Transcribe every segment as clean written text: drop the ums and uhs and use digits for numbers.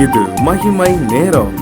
இது மகிமை நேரம்.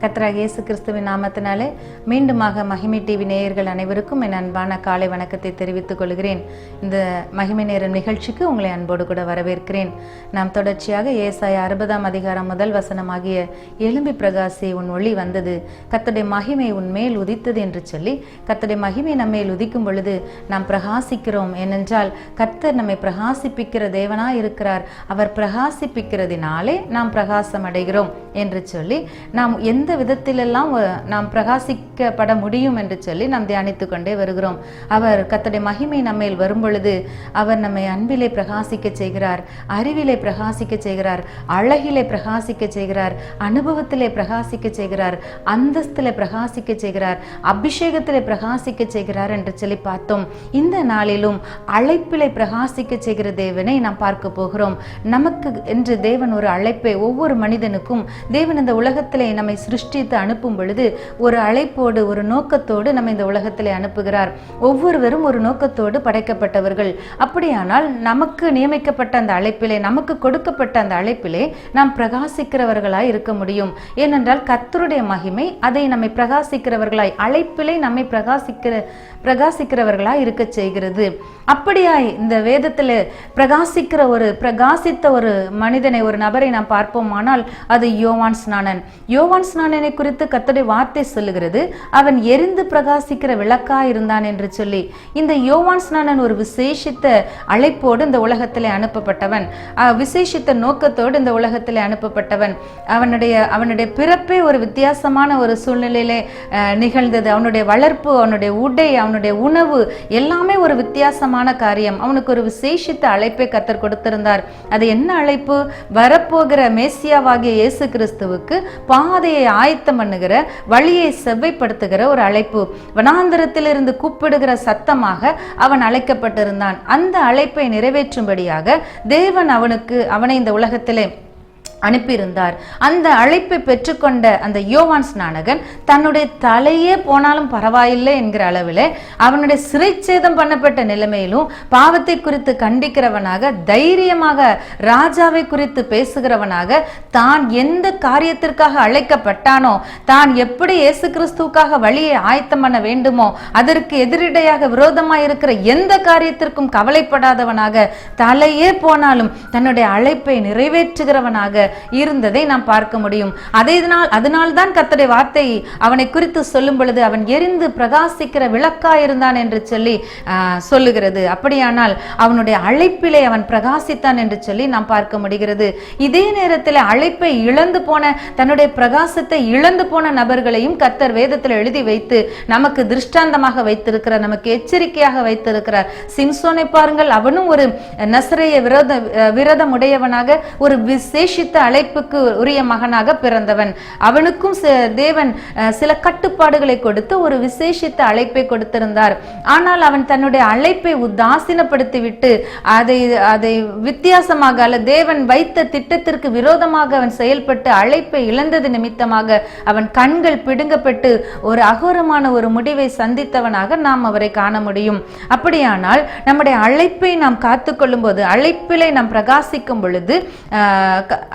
கர்த்தராகிய இயேசு கிறிஸ்துவின் நாமத்தினாலே மீண்டுமாக மகிமை டிவி நேயர்கள் அனைவருக்கும் என் அன்பான காலை வணக்கத்தை தெரிவித்துக் கொள்கிறேன். இந்த மகிமை நேரம் நிகழ்ச்சிக்கு உங்களை அன்போடு கூட வரவேற்கிறேன். நாம் தொடர்ச்சியாக ஏசாயா 60ஆம் அதிகாரம் முதல் வசனமாகிய எழும்பி பிரகாசி உன் ஒளி வந்தது, கர்த்தருடைய மகிமை உன் மேல் உதித்தது என்று சொல்லி, கர்த்தருடைய மகிமை நம்மேல் உதிக்கும் பொழுது நாம் பிரகாசிக்கிறோம். ஏனென்றால் கர்த்தர் நம்மை பிரகாசிப்பிக்கிற தேவனாய் இருக்கிறார். அவர் பிரகாசிப்பிக்கிறதினாலே நாம் பிரகாசம் அடைகிறோம் என்று சொல்லி, நாம் எந்த விதத்திலெல்லாம் நாம் பிரகாசிக்கப்பட முடியும் என்று சொல்லி நாம் தியானித்து கொண்டே வருகிறோம். அவர் கர்த்தருடைய மகிமை நம்மேல் வரும் பொழுது அவர் நம்மை அன்பிலே பிரகாசிக்க செய்கிறார், அறிவிலே பிரகாசிக்க செய்கிறார், அழகிலே பிரகாசிக்க செய்கிறார், அனுபவத்திலே பிரகாசிக்க செய்கிறார், அந்தஸ்திலே பிரகாசிக்க செய்கிறார், அபிஷேகத்திலே பிரகாசிக்க செய்கிறார் என்று சொல்லி பார்த்தோம். இந்த நாளிலும் அழைப்பிலே பிரகாசிக்க செய்கிற தேவனை நாம் பார்க்க போகிறோம். நமக்கு என்று தேவன் ஒரு அழைப்பை ஒவ்வொரு மனிதனுக்கும் தேவன் இந்த உலகத்திலே நம்மை சிருஷ்டித்து அனுப்பும் பொழுது ஒரு அழைப்போடு ஒரு நோக்கத்தோடு நம்ம இந்த உலகத்திலே அனுப்புகிறார். ஒவ்வொருவரும் ஒரு நோக்கத்தோடு படைக்கப்பட்டவர்கள். அப்படியானால் நமக்கு நியமிக்கப்பட்ட அந்த அழைப்பிலே, நமக்கு கொடுக்கப்பட்ட அந்த அழைப்பிலே நாம் பிரகாசிக்கிறவர்களாய் இருக்க முடியும். ஏனென்றால் கர்த்தருடைய மகிமை அதை நம்மை பிரகாசிக்கிறவர்களாய், அழைப்பிலே நம்மை பிரகாசிக்கிறவர்களாய் இருக்க செய்கிறது. அப்படியாய் இந்த வேதத்தில் பிரகாசித்த ஒரு மனிதனை, ஒரு நபரை நாம் பார்ப்போமானால் அது யோவான் ஸ்நானன். யோவான் ஸ்நானனை குறித்து கர்த்தருடைய வார்த்தை சொல்லுகிறது, அவன் எரிந்து பிரகாசிக்கிற விளக்கா இருந்தான் என்று சொல்லி. இந்த யோவான் ஸ்நானன் ஒரு விசேஷித்த அழைப்போடு இந்த உலகத்திலே அனுப்பப்பட்டவன், விசேஷித்த நோக்கத்தோடு இந்த உலகத்திலே அனுப்பப்பட்டவன். அவனுடைய பிறப்பே ஒரு வித்தியாசமான ஒரு சூழ்நிலையிலே நிகழ்ந்தது. அவனுடைய வளர்ப்பு, அவனுடைய உடை, அவனுடைய உணவு எல்லாமே ஒரு வித்தியாசமான காரியம். அவனுக்கு ஒரு விசேஷித்த அழைப்பை கர்த்தர் கொடுத்திருந்தார். அது என்ன அழைப்பு? வரப்போகிற மேசியாவாகிய இயேசு கிறிஸ்துவுக்கு பாதையை ஆயத்தம் பண்ணுகிற, வழியை செவ்வைப்படுத்துகிற ஒரு அழைப்பு. வனாந்தரத்திலிருந்து கூப்பிடுகிற சத்தமாக அவன் அழைக்கப்பட்டிருந்தான். அந்த அழைப்பை நிறைவேற்றும்படியாக தேவன் அவனை இந்த உலகத்திலே அனுப்பியிருந்தார். அந்த அழைப்பை பெற்றுக்கொண்ட அந்த யோவான் ஸ்நானகன் தன்னுடைய தலையே போனாலும் பரவாயில்லை என்கிற அளவில் அவனுடைய சிறைச்சேதம் பண்ணப்பட்ட நிலைமையிலும் பாவத்தை குறித்து கண்டிக்கிறவனாக, தைரியமாக ராஜாவை குறித்து பேசுகிறவனாக, தான் எந்த காரியத்திற்காக அழைக்கப்பட்டானோ, தான் எப்படி இயேசு கிறிஸ்துவுக்காக வழியை ஆயத்தம் பண்ண வேண்டுமோ அதற்கு எதிரிடையாக விரோதமாக இருக்கிற எந்த காரியத்திற்கும் கவலைப்படாதவனாக, தலையே போனாலும் தன்னுடைய அழைப்பை நிறைவேற்றுகிறவனாக இருந்ததை நாம் பார்க்க முடியும். அதனால்தான் கர்த்தருடைய வார்த்தை அவனை குறித்து சொல்லும் பொழுது அவன் எரிந்து பிரகாசிக்கிற விளக்கா இருந்தான் என்று சொல்லி சொல்லுகிறது. அப்படியானால் அவனுடைய அழைப்பிலே அவன் பிரகாசித்தான் என்று சொல்லி நாம் பார்க்க முடிகிறது. இதே நேரத்தில் அழைப்பை இழந்து போன, தன்னுடைய பிரகாசத்தை இழந்து போன நபர்களையும் கர்த்தர் வேதத்தில் எழுதி வைத்து நமக்கு திருஷ்டாந்தமாக வைத்திருக்கிறார், நமக்கு எச்சரிக்கையாக வைத்திருக்கிறார். சிம்சோனை பாருங்கள், அவனும் ஒரு நசரேய விரதம் உடையவனாக, ஒரு விசேஷித்த அழைப்புக்கு உரிய மகனாக பிறந்தவன். அவனுக்கும் தேவன் சில கட்டுப்பாடுகளை கொடுத்து ஒரு விசேஷித்த அழைப்பை கொடுத்திருந்தார். ஆனால் அவன் தன்னுடைய அழைப்பை உதாசீனப்படுத்திவிட்டு அதை வித்தியாசமாக அல்ல, தேவன் வைத்த திட்டத்திற்கு விரோதமாக அவன் செயல்பட்டு அழைப்பை இழந்தது நிமித்தமாக அவன் கண்கள் பிடுங்கப்பட்டு ஒரு அகோரமான ஒரு முடிவை சந்தித்தவனாக நாம் அவரை காண முடியும். அப்படியானால் நம்முடைய அழைப்பை நாம் காத்துக்கொள்ளும் போது, அழைப்பிலே நாம் பிரகாசிக்கும் பொழுது,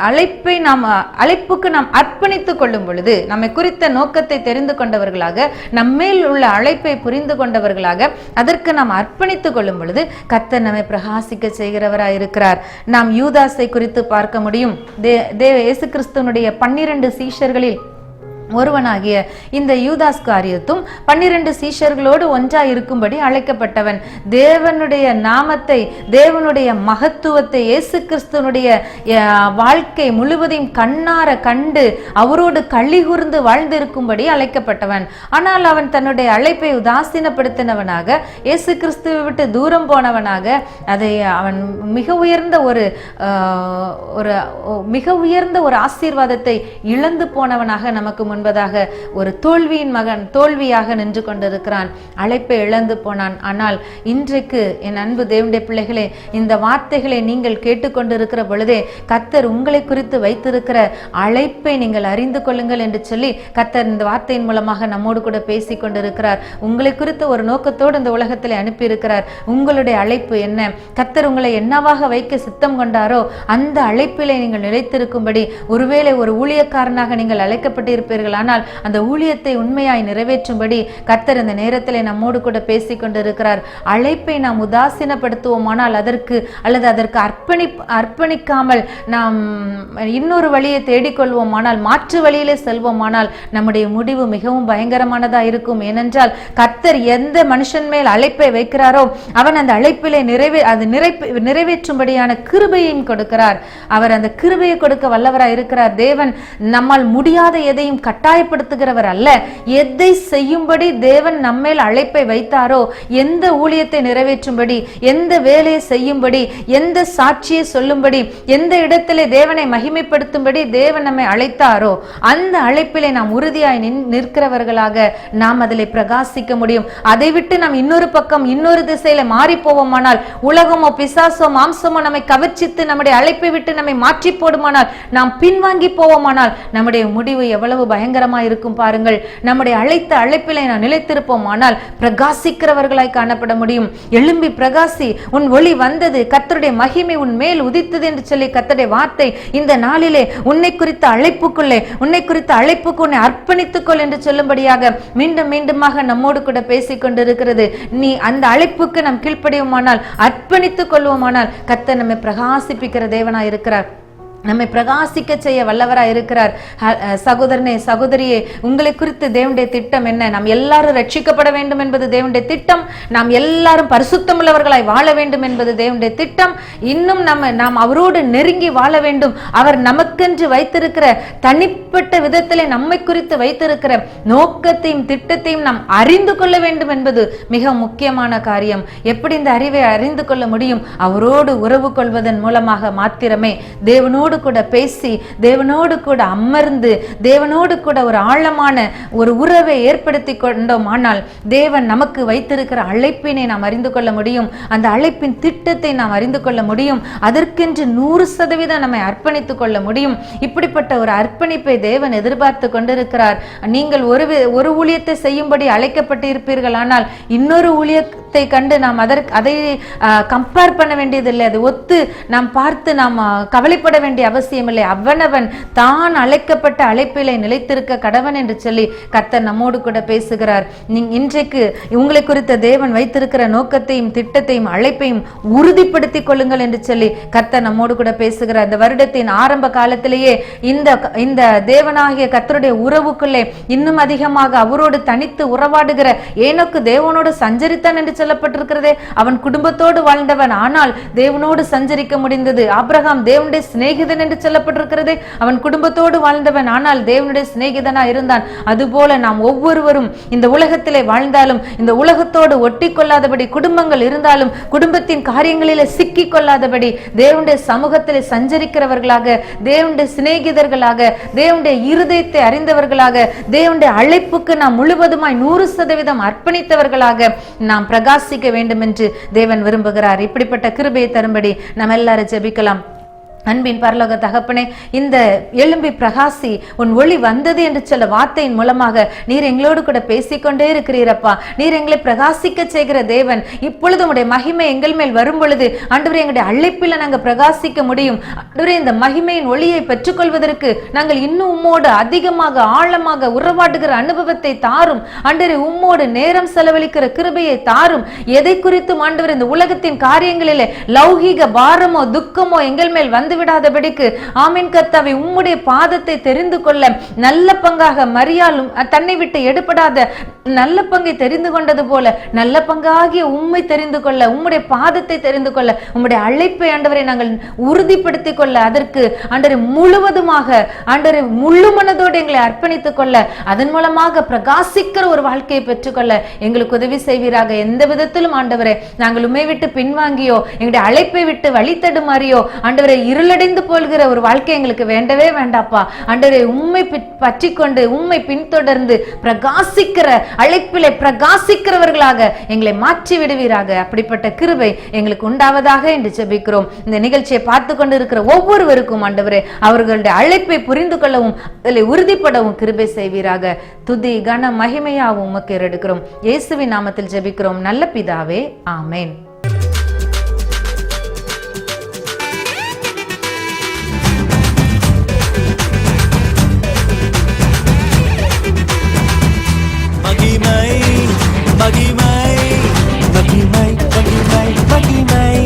அழைப்புக்கு நாம் அர்ப்பணித்துக் கொள்ளும் பொழுது, நம்மை குறித்த நோக்கத்தை தெரிந்து கொண்டவர்களாக, நம்மேல் உள்ள அழைப்பை புரிந்து கொண்டவர்களாக அதற்கு நாம் அர்ப்பணித்துக் கொள்ளும் பொழுது கர்த்தர் நம்மை பிரகாசிக்க செய்கிறவராய் இருக்கிறார். நாம் யூதாசை குறித்து பார்க்க முடியும். இயேசு கிறிஸ்துவனுடைய 12 சீஷர்களில் ஒருவனாகிய இந்த யூதாஸ் காரியத்தும் 12 சீஷர்களோடு ஒன்றாய் இருக்கும்படி அழைக்கப்பட்டவன். தேவனுடைய நாமத்தை, தேவனுடைய மகத்துவத்தை, இயேசு கிறிஸ்துவனுடைய வாழ்க்கை முழுவதையும் கண்ணார கண்டு அவரோடு களி கூர்ந்து வாழ்ந்திருக்கும்படி அழைக்கப்பட்டவன். ஆனால் அவன் தன்னுடைய அழைப்பை உதாசீனப்படுத்தினவனாக, இயேசு கிறிஸ்துவை விட்டு தூரம் போனவனாக, அதை அவன் மிக உயர்ந்த ஒரு ஆசீர்வாதத்தை இழந்து போனவனாக நமக்கு முன் முன்பதாக ஒரு தோல்வியின் மகன் தோல்வியாக நின்று கொண்டிருக்கிறான். அழைப்பை இழந்து போனான். ஆனால் இன்றைக்கு என் அன்பு தேவனுடைய பிள்ளைகளே, இந்த வார்த்தைகளை நீங்கள் கேட்டுக்கொண்டிருக்கிற பொழுதே கர்த்தர் உங்களை குறித்து வைத்திருக்கிற அழைப்பை நீங்கள் அறிந்து கொள்ளுங்கள் என்று சொல்லி கர்த்தர் இந்த வார்த்தையின் மூலமாக நம்மோடு கூட பேசி கொண்டிருக்கிறார். உங்களை குறித்து ஒரு நோக்கத்தோடு இந்த உலகத்திலே அனுப்பி இருக்கிறார். உங்களுடைய அழைப்பு என்ன? கர்த்தர் உங்களை என்னவாக வைக்க சித்தம் கொண்டாரோ அந்த அழைப்பிலே நீங்கள் நிலைத்திருக்கும்படி, ஒருவேளை ஒரு ஊழியக்காரனாக நீங்கள் அழைக்கப்பட்டிருப்பீர்கள், ஆனால் அந்த ஊழியத்தை உண்மையாய் நிறைவேற்றும்படி கர்த்தர் இந்த நேரத்திலே நம்மோடு கூட பேசி கொண்டிருக்கிறார். அழைப்பை நாம் உதாசீனப்படுத்துவோமானால் அதற்கு அர்ப்பணிக்காமல் நாம் இன்னொரு வழியை தேடிக்கொள்வோமானால், மாற்று வழியிலே செல்வோமானால் நம்முடைய முடிவு மிகவும் பயங்கரமானதா இருக்கும். ஏனென்றால் கர்த்தர் எந்த மனுஷன் மேல் அழைப்பை வைக்கிறாரோ அவன் அந்த அழைப்பிலே நிறைவேற்றும்படியான கிருபையையும் கொடுக்கிறார். அவர் அந்த கிருபையை கொடுக்க வல்லவராய் இருக்கிறார். தேவன் நம்மால் முடியாத எதையும் கட்டாயப்படுத்துகிறவர் அல்ல. எதை செய்யும்படி தேவன் நம்மேல் அழைப்பை வைத்தாரோ, எந்த ஊழியத்தை நிறைவேற்றும்படி, எந்த வேலையை செய்யும்படி, எந்த சாட்சியை சொல்லும்படி, எந்த இடத்திலே தேவனை மகிமைப்படுத்தும்படி தேவன் நம்மை அழைத்தாரோ அந்த அழைப்பிலே நாம் உறுதியாய் நிற்கிறவர்களாக நாம் அதிலே பிரகாசிக்க முடியும். அதை விட்டு நாம் இன்னொரு பக்கம் இன்னொரு திசையில மாறி போவோமானால், உலகமோ பிசாசோ மாம்சமோ நம்மை கவர்ச்சித்து நம்முடைய அழைப்பை விட்டு நம்மை மாற்றி போடுமானால், நாம் பின்வாங்கி போவோமானால் நம்முடைய முடிவு எவ்வளவு பயங்கரமா இருக்கும் பாருங்கள். நம்முடைய அழைப்பிலே நாம் நிலைத்திருப்போமானால் பிரகாசிக்கிறவர்களாய் காணப்பட முடியும். எழும்பி பிரகாசி, உன் ஒளி வந்தது, கர்த்தருடைய மகிமை உன் மேல் உதித்தது என்று சொல்லி கர்த்தருடைய வார்த்தை இந்த நாளிலே உன்னை குறித்த அழைப்புக்கு உன்னை அர்ப்பணித்துக்கொள் என்று சொல்லும்படியாக மீண்டும் மீண்டுமாக நம்மோடு கூட பேசிக் கொண்டிருக்கிறது. நீ அந்த அழைப்புக்கு நாம் கீழ்ப்படியுமானால், அர்ப்பணித்துக் கொள்வோமானால் கர்த்தர் நம்மை பிரகாசிப்பிக்கிற தேவனாய் இருக்கிறார். நம்மை பிரகாசிக்க செய்ய வல்லவராய் இருக்கிறார். சகோதரனே, சகோதரியே, உங்களை குறித்து தேவனுடைய திட்டம் என்ன? நாம் எல்லாரும் ரட்சிக்கப்பட வேண்டும் என்பது தேவனுடைய திட்டம். நாம் எல்லாரும் பரிசுத்தம் உள்ளவர்களாய் வாழ வேண்டும் என்பது தேவனுடைய திட்டம். இன்னும் நாம் அவரோடு நெருங்கி வாழ வேண்டும். அவர் நமக்கென்று வைத்திருக்கிற தனிப்பட்ட விதத்திலே நம்மை குறித்து வைத்திருக்கிற நோக்கத்தையும் திட்டத்தையும் நாம் அறிந்து கொள்ள வேண்டும் என்பது மிக முக்கியமான காரியம். எப்படி இந்த அறிவை அறிந்து கொள்ள முடியும்? அவரோடு உறவு கொள்வதன் மூலமாக மாத்திரமே. தேவனோடு கூட பேசி, தேவனோடு கூட அமர்ந்து, தேவனோடு கூட ஒரு ஆழமான ஒரு உறவை ஏற்படுத்தி கொண்டோம். ஆனால் தேவன் நமக்கு வைத்திருக்கிற அழைப்பினை நாம் அறிந்து கொள்ள முடியும். அந்த அழைப்பின் திட்டத்தை நாம் அறிந்து கொள்ள முடியும். அதற்கென்று 100% நம்மை அர்ப்பணித்துக் கொள்ள முடியும். இப்படிப்பட்ட ஒரு அர்ப்பணிப்பை தேவன் எதிர்பார்த்து கொண்டிருக்கிறார். நீங்கள் ஒரு ஊழியத்தை செய்யும்படி அழைக்கப்பட்டிருப்பீர்கள், ஆனால் இன்னொரு ஊழியத்தை கண்டு நாம் அதை கம்பேர் பண்ண வேண்டியதில்லை. அதை ஒத்து நாம் பார்த்து நாம் கவலைப்பட வேண்டிய அவசியம் இல்லை. அவனவன் தான் அழைக்கப்பட்ட அழைப்பிலே நிலைத்திருக்க கடவன் என்று சொல்லி கர்த்தர் நம்மோடு கூட பேசுகிறார். இன்றைக்கு உங்களை குறித்த தேவன் வைத்திருக்கிற நோக்கத்தையும் திட்டத்தையும் அழைப்பையும் உறுதிப்படுத்திக் கொள்ளுங்கள் என்று சொல்லி கர்த்தர் நம்மோடு கூட பேசுகிறார். இந்த வருடத்தின் ஆரம்ப காலத்திலேயே இந்த தேவனாகிய கர்த்தருடைய உறவுக்குள்ளே இன்னும் அதிகமாக அவரோடு தனித்து உறவாடுகிற ஏனோக்கு தேவனோடு சஞ்சரித்தான் என்று சொல்லப்பட்டிருக்கிறதே. அவன் குடும்பத்தோடு வாழ்ந்தவன், ஆனால் தேவனோடு சஞ்சரிக்க முடிந்தது. ஆபிரகாம் தேவனுடைய சிநேகிதன் என்று சொல்லப்பட்டிருக்கிறது. அவன் குடும்பத்தோடு வாழ்ந்தவன், ஆனால் தேவனுடைய சிநேகிதனா இருந்தான். அதுபோல நாம் ஒவ்வொருவரும் இந்த உலகத்திலே வாழ்ந்தாலும் இந்த உலகத்தோடு ஒட்டி கொள்ளாதபடி, குடும்பங்கள் இருந்தாலும் குடும்பத்தின் காரியங்களிலே சிக்கி கொள்ளாதபடி தேவனுடைய சமூகத்திலே சஞ்சரிக்கிறவர்களாக, தேவனுடைய சிநேகிதர்களாக, தேவனுடைய இருதயத்தை அறிந்தவர்களாக, தேவனுடைய அழைப்புக்கு நாம் முழுவதுமாய் 100% அர்ப்பணித்தவர்களாக நாம் பிரகாசிக்க வேண்டும் என்று தேவன் விரும்புகிறார். இப்படிப்பட்ட கிருபையை தரும்படி நாம் எல்லாரும் ஜெபிக்கலாம். அன்பின் பரலோக தகப்பனே, இந்த எழும்பி பிரகாசி, உன் ஒளி வந்தது என்று சொல்ல வார்த்தையின் மூலமாக நீர் எங்களோடு கூட பேசிக்கொண்டே இருக்கிறீரப்பா. நீர் எங்களை பிரகாசிக்க செய்கிற தேவன். இப்பொழுது உடைய மகிமை எங்கள் மேல் வரும் பொழுது ஆண்டவரே, எங்களுடைய அழைப்பில் நாங்கள் பிரகாசிக்க முடியும். ஆண்டவரே, இந்த மகிமையின் ஒளியை பெற்றுக்கொள்வதற்கு நாங்கள் இன்னும் உம்மோடு அதிகமாக ஆழமாக உறவாடுகிற அனுபவத்தை தாரும். ஆண்டவரே, உம்மோடு நேரம் செலவழிக்கிற கிருபையை தாரும். எதை குறித்தும் ஆண்டவரே, இந்த உலகத்தின் காரியங்களிலே லௌகீக பாரமோ துக்கமோ எங்கள் மேல் வந்து விடாதபடிக்கு ஆமீன் கர்த்தாவே, உம்முடைய பாதத்தை தெரிந்து கொள்ள நல்ல பங்காக மரியாளும் தன்னை விட்டு எடுபடாத நல்ல பங்கை தெரிந்து கொண்டது போல நல்ல பங்காகிய உம்மை தெரிந்து கொள்ள, உம்முடைய பாதத்தை தெரிந்து கொள்ள, உம்முடைய அழைப்பை ஆண்டவரை நாங்கள் உறுதிப்படுத்திக் கொள்ள, அதற்கு ஆண்டவரை முழுவதுமாக ஆண்டவரை முழு மனதோடு எங்களை அர்ப்பணித்துக் கொள்ள, அதன் மூலமாக பிரகாசிக்கிற ஒரு வாழ்க்கையை பெற்றுக்கொள்ள எங்களுக்கு உதவி செய்வீராக. எந்த விதத்திலும் ஆண்டவரை நாங்கள் உம்மை விட்டு பின்வாங்கியோ, எங்களுடைய அழைப்பை விட்டு வழி தடுமாறியோ, ஆண்டவரை இருளடைந்து போகிற ஒரு வாழ்க்கை எங்களுக்கு வேண்டவே வேண்டாப்பா. ஆண்டவரே, உம்மை பற்றி கொண்டு உம்மை பின்தொடர்ந்து பிரகாசிக்கிற அழைப்பிலே பிரகாசிக்கிறவர்களாக எங்களை மாற்றி விடுவீராக. அப்படிப்பட்ட கிருபை எங்களுக்கு உண்டாவதாக என்று ஜெபிக்கிறோம். இந்த நிகழ்ச்சியை பார்த்து கொண்டு இருக்கிற ஒவ்வொருவருக்கும் ஆண்டவரே, அவர்களுடைய அழைப்பை புரிந்து கொள்ளவும் அதில் உறுதிப்படவும் கிருபை செய்வீராக. துதி கன மகிமையாவும் உமக்கு எடுக்கிறோம். இயேசுவின் நாமத்தில் ஜெபிக்கிறோம் நல்ல பிதாவே, ஆமென். மகிமை மகிமை மகிமை மகிமை மகிமை